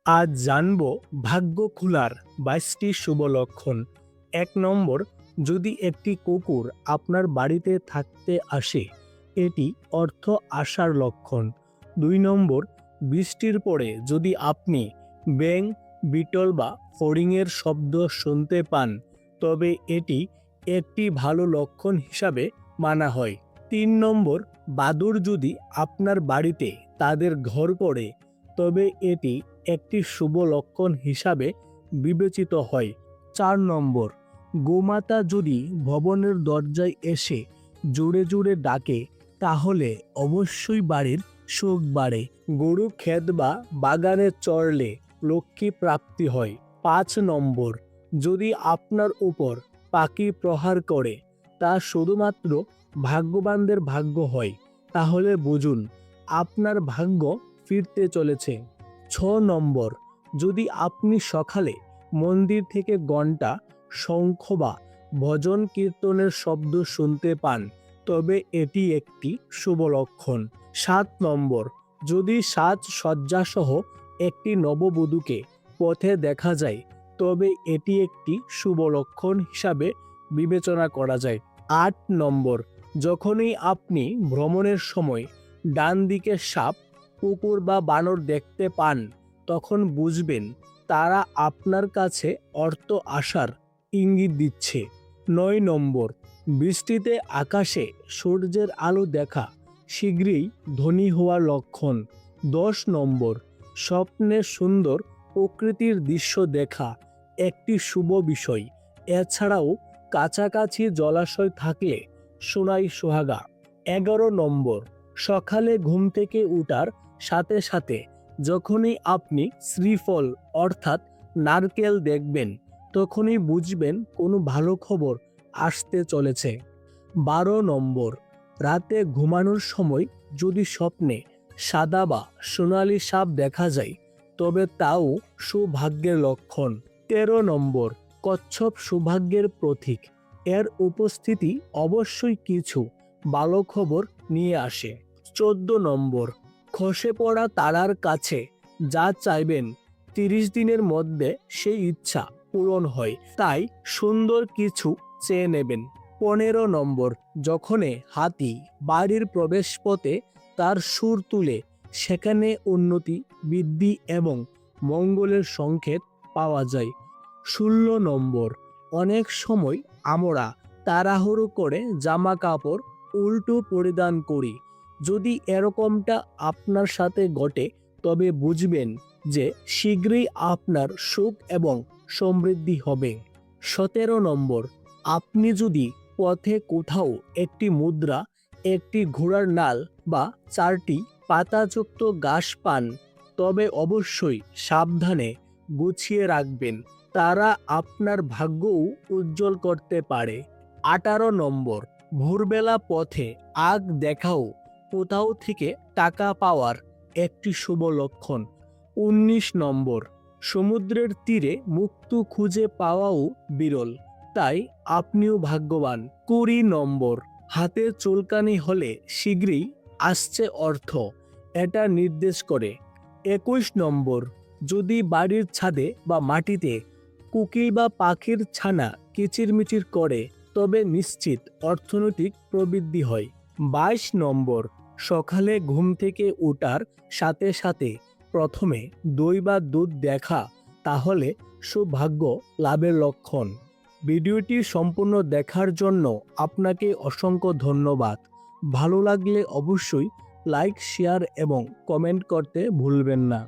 আজ জানব ভাগ্য খোলার 22টি শুভ লক্ষণ। ১ নম্বর, যদি একটি কুকুর আপনার বাড়িতে থাকতে আসে, এটি অর্থ আসার লক্ষণ। ২ নম্বর, বৃষ্টির পরে যদি আপনি ব্যাঙ, বিটল বা ফড়িংয়ের শব্দ শুনতে পান, তবে এটি একটি ভালো লক্ষণ হিসাবে মানা হয়। ৩ নম্বর, বাদুড় যদি আপনার বাড়িতে তাদের ঘর করে, তবে এটি একটি শুভ লক্ষণ হিসাবে বিবেচিত হয়। ৪ নম্বর, গোমাতা যদি ভবনের দরজায় এসে জোরে জোরে ডাকে, তাহলে অবশ্যই বাড়ির সুখ বাড়ে। গরু ক্ষেত বা বাগানে চড়লে লক্ষ্মী প্রাপ্তি হয়। ৫ নম্বর, যদি আপনার উপর পাখি প্রহার করে, তা শুধুমাত্র ভাগ্যবানদের ভাগ্য হয়। তাহলে বুঝুন আপনার ভাগ্য ফিরতে চলেছে। ৬ নম্বর, যদি আপনি সকালে মন্দির থেকে ঘণ্টা, শঙ্খ বা ভজন কীর্তনের শব্দ শুনতে পান, তবে এটি একটি শুভ লক্ষণ। ৭ নম্বর, যদি সাজসজ্জাসহ একটি নববধূকে পথে দেখা যায়, তবে এটি একটি শুভ লক্ষণ হিসাবে বিবেচনা করা যায়। ৮ নম্বর, যখনই আপনি ভ্রমণের সময় ডান দিকে সাপ, কুকুর বা বানর দেখতে পান, তখন বুঝবেন তারা আপনার কাছে অর্থ আসার ইঙ্গিত দিচ্ছে। ৯ নম্বর, বৃষ্টিতে আকাশে সূর্যের আলো দেখা শীঘ্রই ধনী হওয়ার লক্ষণ। ১০ নম্বর, স্বপ্নে সুন্দর প্রকৃতির দৃশ্য দেখা একটি শুভ বিষয়। এছাড়াও কাছাকাছি জলাশয় থাকলে সোনাই সোহাগা। ১১ নম্বর, সকালে ঘুম থেকে উঠার সাথে সাথে যখনই আপনি শ্রীফল অর্থাৎ নারকেল দেখবেন, তখনই বুঝবেন কোনো ভালো খবর আসতে চলেছে। ১২ নম্বর, রাতে ঘুমানোর সময় যদি স্বপ্নে সাদা বা সোনালি সাপ দেখা যায়, তবে তাও সৌভাগ্যের লক্ষণ। ১৩ নম্বর, কচ্ছপ সৌভাগ্যের প্রতীক। এর উপস্থিতি অবশ্যই কিছু ভালো খবর নিয়ে আসে। ১৪ নম্বর, খসে পড়া তারার কাছে যা চাইবেন ৩০ দিনের মধ্যে সেই ইচ্ছা পূরণ হয়, তাই সুন্দর কিছু চেয়ে নেবেন। ১৫ নম্বর, যখনই হাতি বাড়ির প্রবেশপথে তার সুর তুলে, সেখানে উন্নতি, বৃদ্ধি এবং মঙ্গলের সংকেত পাওয়া যায়। ১৬ নম্বর, অনেক সময় আমরা তাড়াহুড়ো করে জামা কাপড় উল্টো পরিধান করি। যদি এরকমটা আপনার সাথে ঘটে, তবে বুঝবেন যে শীঘ্রই আপনার সুখ এবং সমৃদ্ধি হবে। ১৭ নম্বর, আপনি যদি পথে কোথাও একটি মুদ্রা, একটি ঘোড়ার নাল বা ৪টি পাতাযুক্ত ঘাস পান, তবে অবশ্যই সাবধানে গুছিয়ে রাখবেন। তারা আপনার ভাগ্যও উজ্জ্বল করতে পারে। ১৮ নম্বর, ভোরবেলা পথে আগ দেখাও কোথাও থেকে টাকা পাওয়ার একটি শুভ লক্ষণ। ১৯ নম্বর, সমুদ্রের তীরে মুক্তো খুঁজে পাওয়াও বিরল, তাই আপনিও ভাগ্যবান। ২০ নম্বর, হাতে চুলকানি হলে শীঘ্রই আসছে অর্থ, এটা নির্দেশ করে। ২১ নম্বর, যদি বাড়ির ছাদে বা মাটিতে কোকিল বা পাখির ছানা কিচিরমিচির করে, তবে নিশ্চিত অর্থনৈতিক প্রবৃদ্ধি হয়। ২২ নম্বর, সকালে ঘুম থেকে ওঠার সাথে সাথে প্রথমে দই বা দুধ দেখা, তাহলে সৌভাগ্য লাভের লক্ষণ। ভিডিওটি সম্পূর্ণ দেখার জন্য আপনাকে অসংখ্য ধন্যবাদ। ভালো লাগলে অবশ্যই লাইক, শেয়ার এবং কমেন্ট করতে ভুলবেন না।